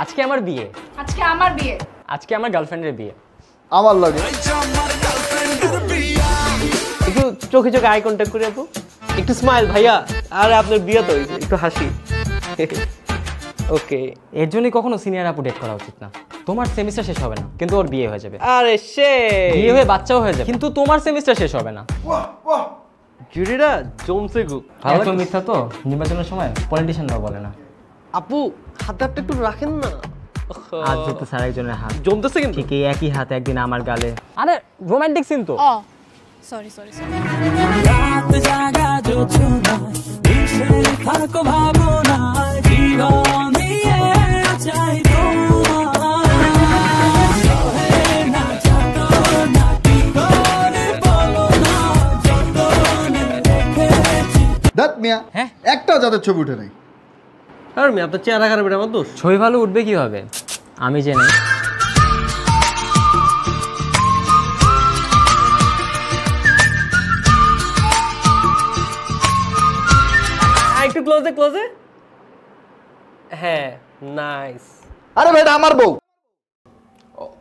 আজকে আমার বিয়ে। আজকে আমার বিয়ে। আজকে আমার গার্লফ্রেন্ডের বিয়ে। আমার লাগে একটু চোখে চোখে আই কন্ট্যাক্ট করে আপু, একটু স্মাইল ভাইয়া। আরে আপনার বিয়ে তো হয়েছে, একটু হাসি। ওকে, এর জন্যই কখনো সিনিয়র আপু ডেট করা উচিত না। তোমার সেমিস্টার শেষ হবে না কিন্তু ওর বিয়ে হয়ে যাবে। আরে সে বিয়ে হয়ে বাচ্চাও হয়ে যাবে কিন্তু তোমার সেমিস্টার শেষ হবে না। জুরিরা জমছে গো। ভালো এত মিথ্যা তো নির্বাচনের সময় পলিটিশিয়ানরাও বলে না। আপু হাতটা একটু রাখেন না। আজ যেতে স্যার একজনের হাত জমতেছে কিন্তু ঠিক এই একই হাত একদিন আমার গালে। আরে রোমান্টিক সিন তো। সরি সরি দাঁত মিয়া একটাও যাদের ছবি উঠে নাই। আর আমি আপনার চেহারা খারাপ, এটা আমার দোষ। ছবি ভালো উঠবে কিভাবে আমি জেনে। একটু ক্লোজে ক্লোজে। হ্যাঁ নাইস। আরে ভাই এটা আমার বউ।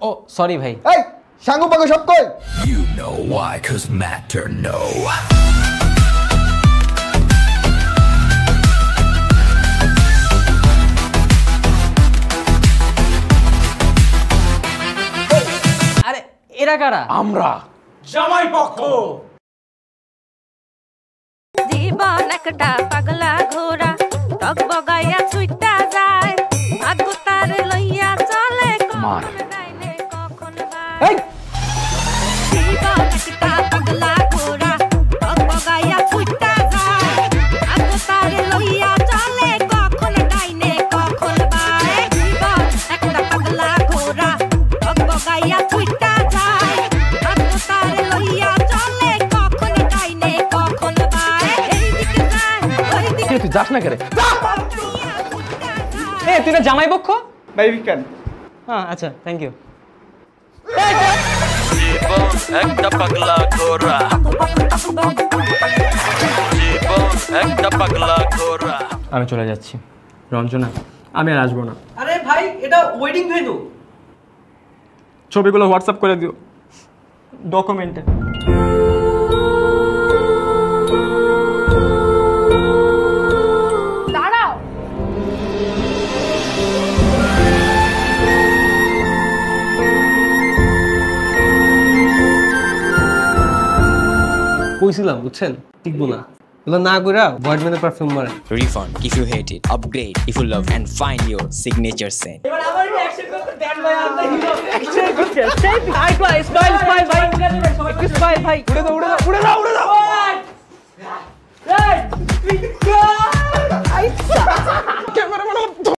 ও সরি ভাই। এই সাঙ্গু পাগো সব কই? You know why, 'cause matter no. আরে এরা কারা? আমরা জামাই পক্ষ। জীবন একটা পাগলা ঘোড়া টকবগাইয়া ছুটটা যায় ভাগ্য তার লইয়া চলে কখন ডাইনে কখন বাই। জীবন একটা পাগলা ঘোড়া টকবগাইয়া ছুটটা যায় ভাগ্য তার লইয়া চলে কখন ডাইনে কখন বাই। জীবন একটা পাগলা ঘোড়া টকবগাইয়া ছুটটা যায় ভাগ্য তার লইয়া চলে কখন ডাইনে কখন বাই। এইদিকে যায় ওইদিকে তুই যাস না কেন? এ তুই না জামাই পক্ষ? ভাই বিকান। হ্যাঁ আচ্ছা থ্যাংক ইউ। জীবন একটা পাগলা ঘোড়া, জীবন একটা পাগলা ঘোড়া। আমি চলে যাচ্ছি রঞ্জনা, আমি আর আসবো না। আরে ভাই এটা ওয়েডিং ভেন্যু। ছবিগুলো হোয়াটসঅ্যাপ করে দিও ডকুমেন্টে। দাঁড়াও। কইছিলাম বুঝছেন, টিকবো না। এগুলো না কইরা বয়ডম্যানের পারফিউম মারে। Refund if you hate it, upgrade if you love, and find your signature scent. এবার আবার অ্যাকশন করতে দেন ভাই, আমরা হিরো অ্যাকশন করতে। সেই হাই ক্লাস স্মাইল স্মাইল ভাই, একটু স্মাইল ভাই। উড়ে দাও উড়ে দাও উড়ে দাও উড়ে দাও।